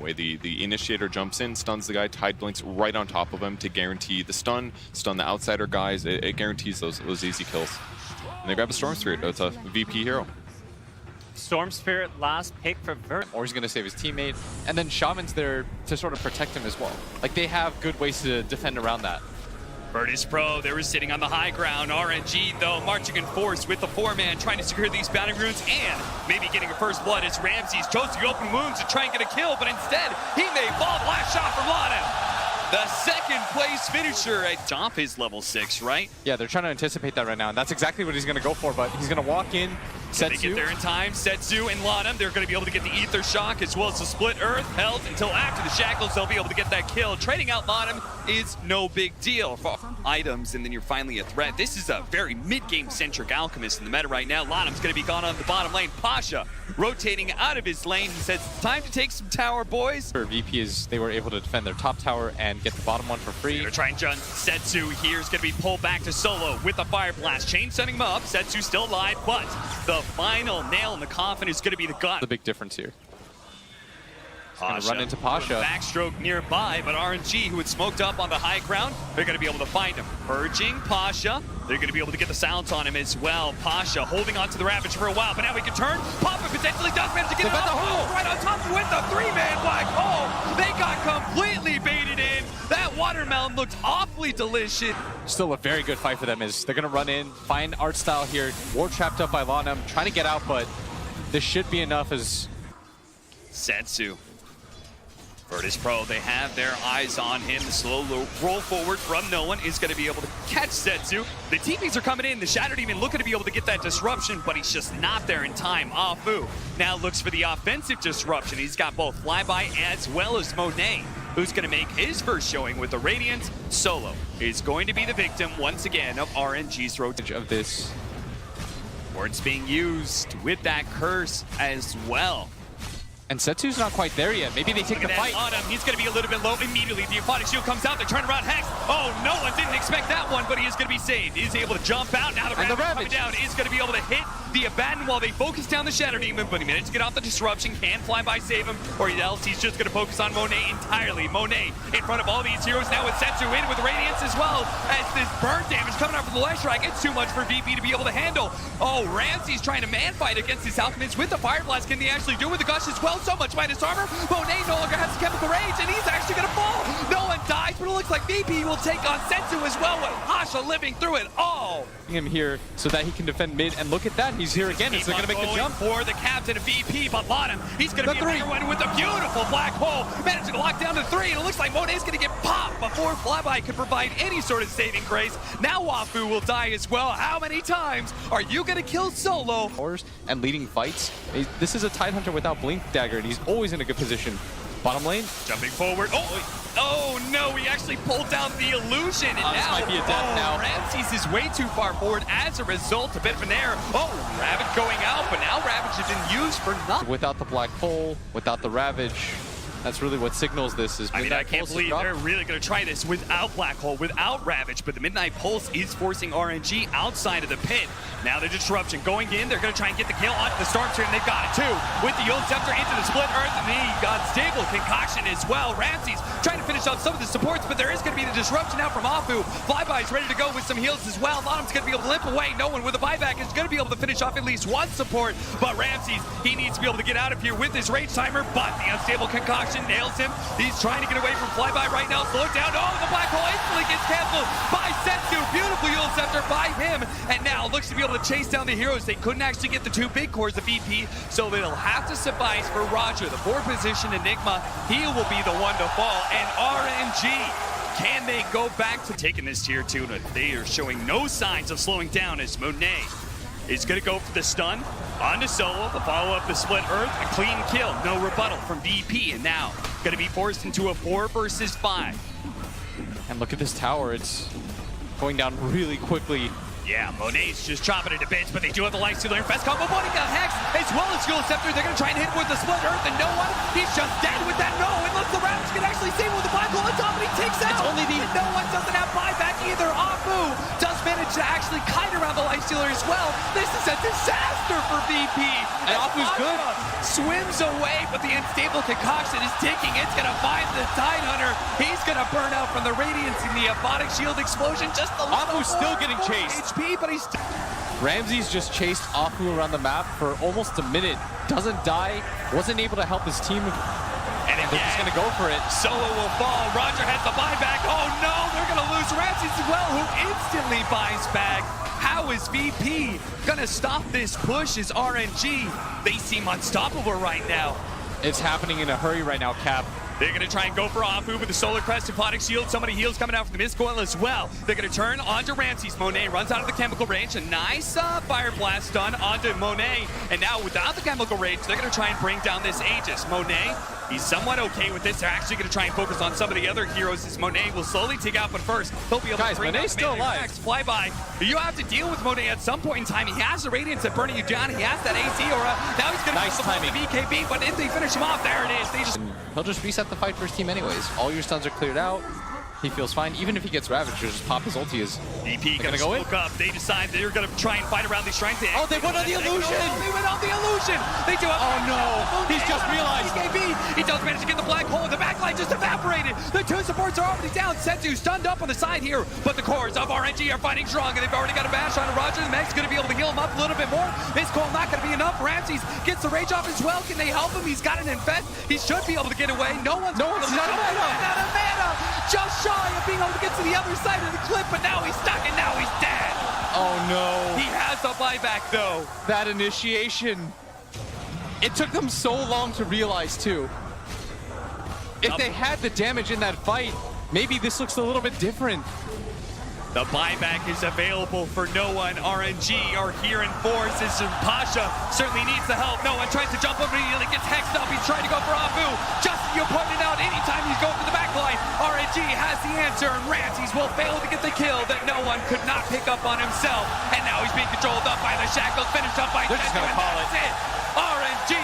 way. The initiator jumps in, stuns the guy, tide blinks right on top of him to guarantee the stun the outsider guys. It guarantees those easy kills. And they grab a Storm Spirit. It's a VP hero. Storm Spirit, last pick for Vert. Or he's going to save his teammate. And then Shaman's there to sort of protect him as well. Like, they have good ways to defend around that. Virtus Pro, they were sitting on the high ground. RNG, though, marching in force with the 4-man, trying to secure these bounty runes and maybe getting a first blood as Ramses chose the open wounds to try and get a kill, but instead, he may fall. Blast shot from Lana. The second place finisher at Domp is level 6, right? Yeah, they're trying to anticipate that right now, and that's exactly what he's going to go for, but he's going to walk in, Setsu. They get there in time. Setsu and Lana, they're going to be able to get the Ether Shock as well as the Split Earth held until after the Shackles. They'll be able to get that kill. Trading out Lana is no big deal for items, and then you're finally a threat. This is a very mid-game centric Alchemist in the meta right now. Lana's going to be gone on the bottom lane. Pasha rotating out of his lane. He says, time to take some tower, boys. For VP is they were able to defend their top tower and get the bottom one for free. They're trying to jump. Setsu here is going to be pulled back to solo with a Fire Blast. Chain setting him up. Setsu still alive, but the final nail in the coffin is going to be the gun. The big difference here. Pasha. Run into Pasha. Backstroke nearby, but RNG, who had smoked up on the high ground, they're going to be able to find him. Purging Pasha. They're going to be able to get the silence on him as well. Pasha holding on to the Ravage for a while, but now he can turn. Papa potentially does manage to get it off the hole. Right on top with the 3-man black hole. They got completely baited in. That watermelon looked awfully delicious. Still a very good fight for them is they're going to run in, find art style here. War trapped up by Lana, trying to get out, but this should be enough as Setsu. Virtus Pro, they have their eyes on him. The slow roll forward from no one is going to be able to catch Setsu. The TPs are coming in. The Shatter Demon looking to be able to get that disruption, but he's just not there in time. Afu now looks for the offensive disruption. He's got both Flyby as well as Monet, who's going to make his first showing with the Radiant. Solo is going to be the victim once again of RNG's rotation of this. Words being used with that curse as well. And Setsu's not quite there yet. Maybe they take the fight. On him. He's going to be a little bit low immediately. The Aquatic Shield comes out. They turn around Hex. Oh, no one didn't expect that one, but he is going to be saved. He's able to jump out. Now the Ravage coming down is going to be able to hit the Abaddon while they focus down the Shatter Demon, but he managed to get off the disruption. Can Flyby save him, or else he's just going to focus on Monet entirely. Monet in front of all these heroes now with Setsu in with Radiance as well, as this burn damage coming out from the Light Strike. It's too much for VP to be able to handle. Oh, Ramsey's trying to man fight against this Alchemist with the Fire Blast. Can they actually do with the Gush as well? So much minus armor. Monet no longer has the Chemical Rage, and he's actually going to fall. No one dies, but it looks like VP will take on Setsu as well, with Pasha living through it all. Him here so that he can defend mid, and look at that, he's here again. Is they're going to make the jump for the captain of VP, but Lana, he's going to be a bigger one with a beautiful black hole, managing to lock down to 3, and it looks like Monet's going to get popped before Flyby could provide any sort of saving grace. Now Wafu will die as well. How many times are you going to kill Solo? And leading fights. This is a Tidehunter without Blink Dagger, and he's always in a good position. Bottom lane. Jumping forward. Oh no, he actually pulled down the illusion. And now, this might be a death now. Ramses is way too far forward as a result. A bit of an error. Oh, Ravage going out, but now Ravage has been used for nothing. Without the Black Hole, without the Ravage, that's really what signals this. Is I can't believe they're really going to try this without Black Hole, without Ravage, but the Midnight Pulse is forcing RNG outside of the pit. Now the disruption going in, they're going to try and get the kill onto the Storm Spirit, and they've got it too. With the Yield Scepter into the Split Earth, and he got Stable Concoction as well. Ramses trying to finish off some of the supports, but there is going to be the disruption now from Afu. Flyby is ready to go with some heals as well. Lana's going to be able to limp away. No one with a buyback is going to be able to finish off at least one support, but Ramses, he needs to be able to get out of here with his Rage Timer, but the Unstable Concoction nails him. He's trying to get away from Flyby right now. Slow down. Oh, the Black Hole instantly gets canceled by Setsu. Beautiful Yield Scepter by him. And now looks to be able to chase down the heroes. They couldn't actually get the 2 big cores of VP, so it'll have to suffice for Roger. The 4-position Enigma, he will be the one to fall. And RNG, can they go back to taking this tier 2? They are showing no signs of slowing down as Monet is going to go for the stun onto Solo, the follow-up, the Split Earth, a clean kill, no rebuttal from VP, and now going to be forced into a 4 versus 5. And look at this tower, it's going down really quickly. Yeah, Monet's just chopping it to bits, but they do have the Life Stealer Infest combo. Monet got Hex as well as Yield Scepter. They're going to try and hit him with the Split Earth, and no one, he's just dead with that. No, and looks the Ravage can actually save him with the Black Hole on top, and he takes out. It's only the... And no one doesn't have buyback either. Afu does manage to actually kite around the Life Stealer as well. well. This is a disaster for VP. And Apu's good. Swims away, but the unstable concoction is ticking. It's gonna find the Tidehunter. He's gonna burn out from the radiance in the aphotic shield explosion. Just a little Apu's still more getting chased. HP, but he's Ramsey's just chased Apu around the map for almost a minute. Doesn't die, wasn't able to help his team. and They're just gonna go for it. Solo will fall. Roger has the buyback. Oh no, they're gonna lose Ramsey as well, who instantly buys back. How is VP gonna stop this push? Is RNG? They seem unstoppable right now. It's happening in a hurry right now, Cap. They're going to try and go for Apu with the Solar Crest Aphotic Shield. Somebody heals coming out from the Mist Coil as well. They're going to turn onto Ramses. Monet runs out of the chemical range. A nice Fire Blast done onto Monet. And now without the chemical range, they're going to try and bring down this Aegis. Monet, he's somewhat okay with this. They're actually going to try and focus on some of the other heroes as Monet will slowly take out. But first, he'll be able to bring Monet's still alive. Flyby. You have to deal with Monet at some point in time. He has the Radiance at burning you down. He has that AC aura. Now he's going to Nice timing. the BKB. But if they finish him off, there it is. They just He'll just reset the fight for his team anyways. All your stuns are cleared out. He feels fine. Even if he gets ravaged, he'll just pop his ulti. VP gonna gonna go in? smoke up. They decide they're gonna try and fight around these shrines. Oh, they went on the illusion! They went on the illusion! They do it. Oh no! He's just realized. BKB. He does manage to get the black hole. The backline just evaporated. The two supports are already down. Setsu stunned up on the side here, but the cores of RNG are fighting strong, and they've already got a bash on Roger. The Meg's gonna be able to heal him up a little bit more. This call not gonna be enough. Ramses gets the rage off as well. Can they help him? He's got an infest. He should be able to get away. No one's out of mana. Just shy of being able to get to the other side of the cliff, but now he's stuck and now he's dead. Oh no! He has the buyback though. That initiation. It took them so long to realize too. If they had the damage in that fight, maybe this looks a little bit different. The buyback is available for no one. RNG are here in force. As Pasha certainly needs the help. No one tries to jump up immediately, gets hexed up. He's trying to go for Apu. Justin, you pointed out anytime he's going for the backline, RNG has the answer, and Ramses will fail to get the kill that no one could not pick up on himself. And now he's being controlled up by the shackles, finished up by They're just gonna call it. RNG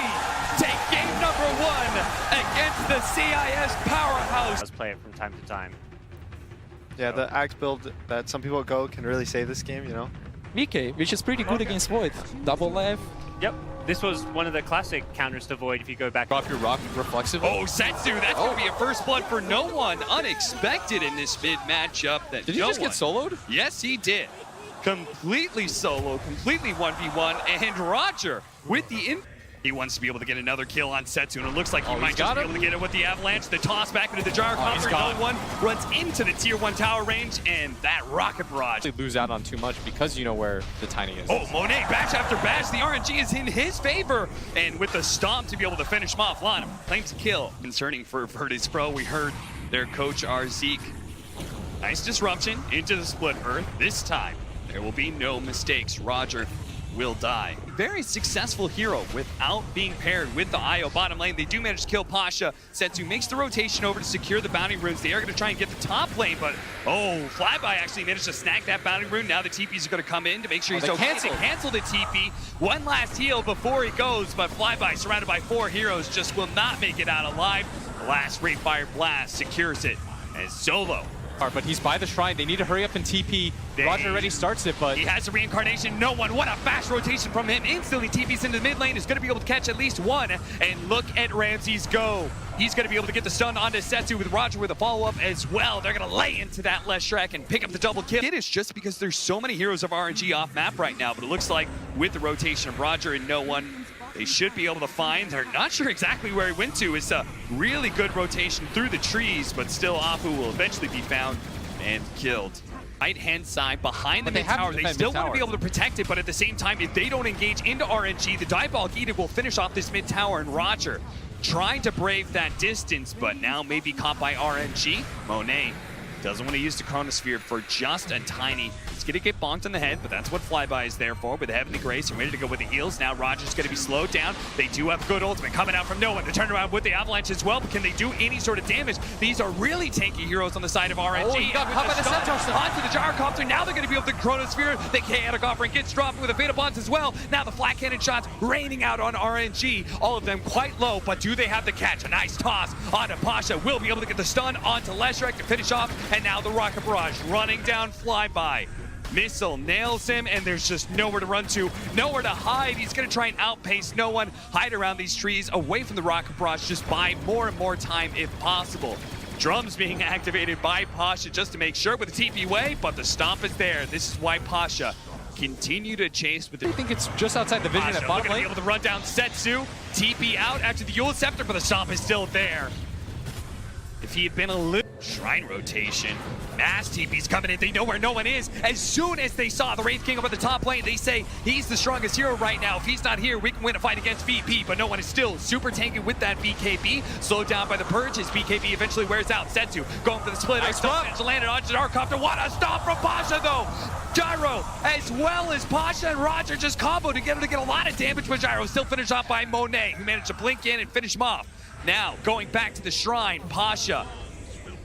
take game number 1 against the CIS powerhouse. Let's play it from time to time. Yeah, the axe build that some people go can really save this game, you know? VK, which is pretty good against Void. Double left. Yep. This was one of the classic counters to Void if you go back. Drop your rock reflexively. Oh, Setsu, that's going to be a first blood for no one. Unexpected in this mid matchup. That Did he just get soloed? Yes, he did. Completely solo, completely 1v1, and Roger with the he wants to be able to get another kill on Setsu, and it looks like he might just be able to get it with the avalanche. The toss back into the jar counter. No one runs into the tier 1 tower range, and that rocket barrage. They lose out on too much because you know where the Tiny is. Oh, Monet, bash after bash. The RNG is in his favor, and with the stomp to be able to finish him off. Lanham claims a kill. Concerning for Virtus Pro, we heard their coach, Zeke. Nice disruption into the split earth. This time, there will be no mistakes. Roger will die. Very successful hero without being paired with the IO bottom lane. They do manage to kill Pasha. Setsu makes the rotation over to secure the bounty runes. They are going to try and get the top lane, but oh, Flyby actually managed to snag that bounty rune. Now the TPs are going to come in to make sure he's okay. They cancel the TP. One last heal before he goes, but Flyby, surrounded by 4 heroes, just will not make it out alive. The last Great Fire Blast secures it as Solo. But he's by the shrine. They need to hurry up and TP. Roger already starts it, but he has a reincarnation. No one. What a fast rotation from him. Instantly TPs into the mid lane. Is going to be able to catch at least one. And look at Ramses go. He's going to be able to get the stun onto Setsu with Roger with a follow-up as well. They're going to lay into that Leshrac and pick up the double kill. It is just because there's so many heroes of RNG off map right now, but it looks like with the rotation of Roger and no one, they should be able to find. They're not sure exactly where he went to. It's a really good rotation through the trees, but still Apu will eventually be found and killed. Right-hand side behind the mid tower. They still want to be able to protect it, but at the same time, if they don't engage into RNG, the Diabolic Edict will finish off this mid tower, and Roger trying to brave that distance, but now maybe caught by RNG. Monet doesn't want to use the Chronosphere for just a tiny. He's going to get bonked in the head, but that's what Flyby is there for. With Heavenly Grace, and ready to go with the heals. Now Roger's going to be slowed down. They do have good ultimate coming out from no one. They turn around with the avalanche as well, but can they do any sort of damage? These are really tanky heroes on the side of RNG. Oh, he got caught by the Centaur stun. Onto the Gyrocopter. Now they're going to be able to Chronosphere. The chaotic offering gets dropped with a Beta Bonds as well. Now the flat cannon shots raining out on RNG. All of them quite low, but do they have the catch? A nice toss onto Pasha. Will be able to get the stun onto Leshrac to finish off, and now the rocket barrage running down Flyby. Missile nails him, and there's just nowhere to run to, nowhere to hide. He's going to try and outpace no one, hide around these trees, away from the rocket barrage, just buy more and more time if possible. Drums being activated by Pasha just to make sure with the TP way, but the stomp is there. This is why Pasha continue to chase with the... I think it's just outside the vision at bottom looking to be lane. able to run down Setsu. TP out after the Yule Scepter, but the stomp is still there. If he had been a little... Shrine rotation. Mass TP's coming in. They know where no one is. As soon as they saw the Wraith King up at the top lane, they say he's the strongest hero right now. If he's not here, we can win a fight against VP, but no one is still super tanky with that BKB. Slowed down by the Purge as BKB eventually wears out. Setsu going for the split. Nice Stomp to land it onto Darkcopter. What a stop from Pasha, though! Gyro, as well as Pasha and Roger, just comboed together to get a lot of damage, but Gyro still finished off by Monet, who managed to blink in and finish him off. Now, going back to the Shrine, Pasha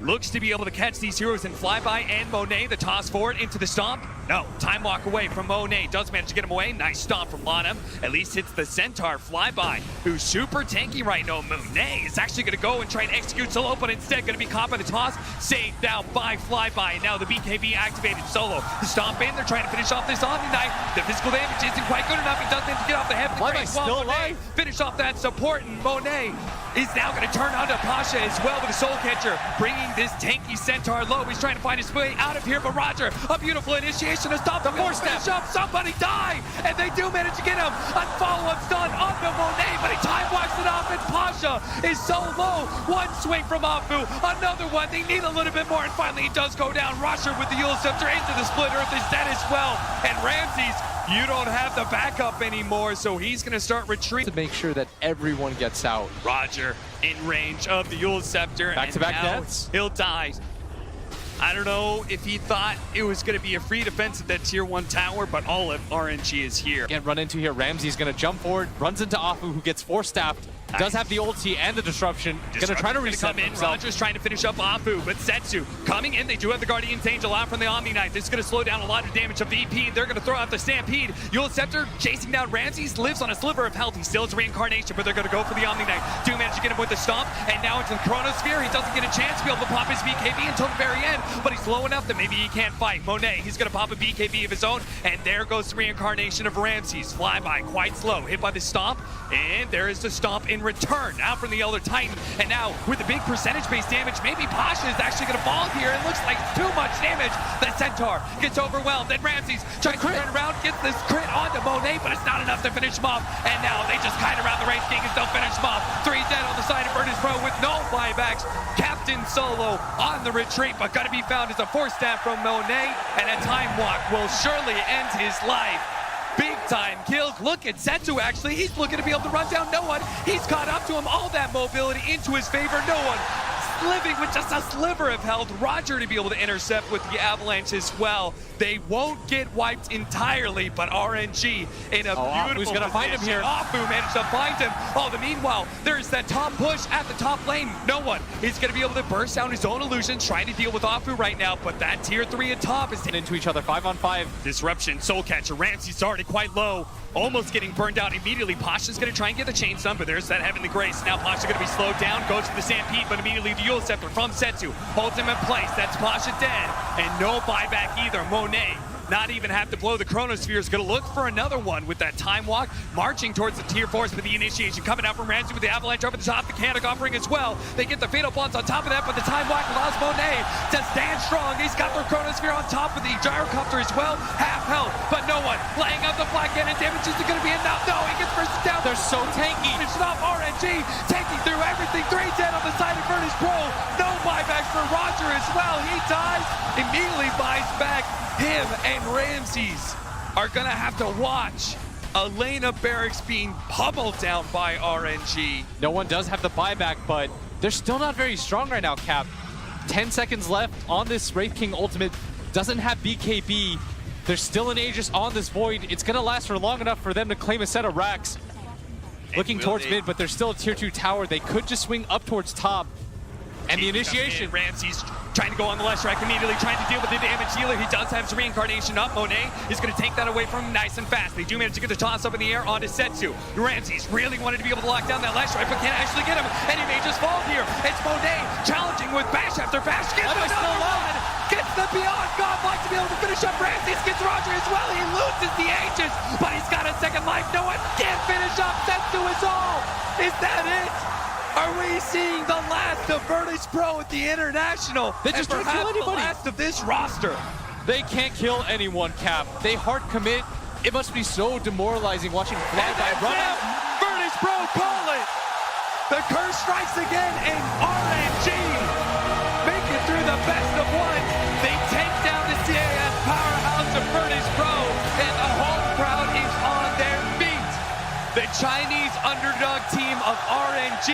looks to be able to catch these heroes in flyby, and Monet, the toss forward into the stomp. No, time walk away from Monet. Does manage to get him away. Nice stomp from Lana. At least hits the Centaur flyby, who's super tanky right now. Monet is actually going to go and try and execute solo, but instead going to be caught by the toss. Saved down by flyby. And now the BKB activated solo. The stomp in. They're trying to finish off this Omni Knight. The physical damage isn't quite good enough. He does manage to get off the head. Flyby's still alive. Finish off that support, and Monet is now going to turn onto Pasha as well with a soul catcher, bringing this tanky Centaur low. He's trying to find his way out of here, but Roger, a beautiful initiation to stop the force step. Somebody die, and they do manage to get him. A follow-up stun onto Monet, but he time walks it off, and Pasha is so low. One swing from Afu, another one. They need a little bit more, and finally he does go down. Roger with the Yule Scepter into the split earth is dead as well, and Ramses, you don't have the backup anymore, so he's going to start retreating. To make sure that everyone gets out. Roger in range of the Yule Scepter, Back-to-back and now deaths. he'll die. I don't know if he thought it was going to be a free defense at that tier 1 tower, but all of RNG is here. Can't run into here. Ramsey's going to jump forward, runs into Afu, who gets force-staffed. Does have the ulti and the disruption. Gonna try to reset come in. himself. Roger's trying to finish up Afu, but Setsu coming in. They do have the Guardian's Angel out from the Omni Knight. This is going to slow down a lot of damage of VP. They're going to throw out the Stampede. Yule Scepter chasing down Ramses, lives on a sliver of health. He still has reincarnation, but they're going to go for the Omni Knight. Do manage to get him with the stomp, and now into the Chronosphere. He doesn't get a chance to be able to pop his BKB until the very end, but he's low enough that maybe he can't fight. Monet, he's going to pop a BKB of his own, and there goes the reincarnation of Ramses. Flyby, quite slow, hit by the stomp, and there is the stomp in return. Out from the Elder Titan, and now with the big percentage-based damage, maybe Pasha is actually going to fall here. It looks like too much damage. The Centaur gets overwhelmed, and Ramses tries to turn around, gets this crit onto Monet, but it's not enough to finish him off. And now they just kite around the Wraith King and still finish him off. 3 dead on the side of Virtus Pro with no buybacks. Captain Solo on the retreat, but got to be found as a force staff from Monet, and a time walk will surely end his life. Big time kills. Look at Setsu, actually. He's looking to be able to run down no one. He's caught up to him. All that mobility into his favor. No one living with just a sliver of health. Roger to be able to intercept with the avalanche as well. They won't get wiped entirely, but RNG in a beautiful who's gonna find him here? Afu managed to find him. Oh, the meanwhile, there's that top push at the top lane. No one is going to be able to burst down his own illusions, trying to deal with Afu right now, but that tier 3 at top is Into each other, 5-on-5. disruption. Soul Catcher. Ramsey's already quite low. Almost getting burned out immediately. Pasha's going to try and get the chain stun, but there's that Heavenly Grace. Now Pasha going to be slowed down, goes for the Stampede, but immediately the Yule Scepter from Setsu holds him in place. That's Pasha dead, and no buyback either. Monet not even have to blow the Chronosphere, is going to look for another one with that time walk, marching towards the tier 4s with the initiation coming out from Ramsey with the avalanche over the top, the Canic offering as well. They get the fatal bonds on top of that, but the time walk allows Monet to stand strong. He's got the Chronosphere on top with the Gyrocopter as well, half health, but no one laying out the Black Cannon damage. Is it going to be enough? No, he gets bursted down. They're so tanky. It's not RNG, taking through everything. 3 dead on the side of Virtus Pro. No buybacks for Roger as well. He dies, immediately buys back. Him and Ramses are gonna have to watch Elena Barracks being pummeled down by RNG. No one does have the buyback, but they're still not very strong right now, Cap. 10 seconds left on this Wraith King ultimate. Doesn't have BKB. There's still an Aegis on this Void. It's gonna last for long enough for them to claim a set of racks. Looking towards mid, but there's still a tier 2 tower. They could just swing up towards top. And the initiation. Ramses trying to go on the left track immediately, trying to deal with the damage dealer. He does have his reincarnation up. Monet is going to take that away from him nice and fast. They do manage to get the toss up in the air onto Setsu. Ramses really wanted to be able to lock down that left strike, but can't actually get him. And he may just fall here. It's Monet challenging with bash after bash. Gets another one. Gets the Beyond God like to be able to finish up Ramses, gets Roger as well. He loses the Aegis, but he's got a second life. No one can finish up. Sensu is all. Is that it? Are we seeing the last of Virtus Pro at the International? They just and don't kill perhaps the anybody. last of this roster. They can't kill anyone, Cap. They hard commit. It must be so demoralizing watching Fly And by that's run it. out. Virtus Pro call it. The curse strikes again, and RNG make it through the best of one. They take down the CAS powerhouse of Virtus Pro, and the home crowd is on their feet. The Chinese underdog team of RNG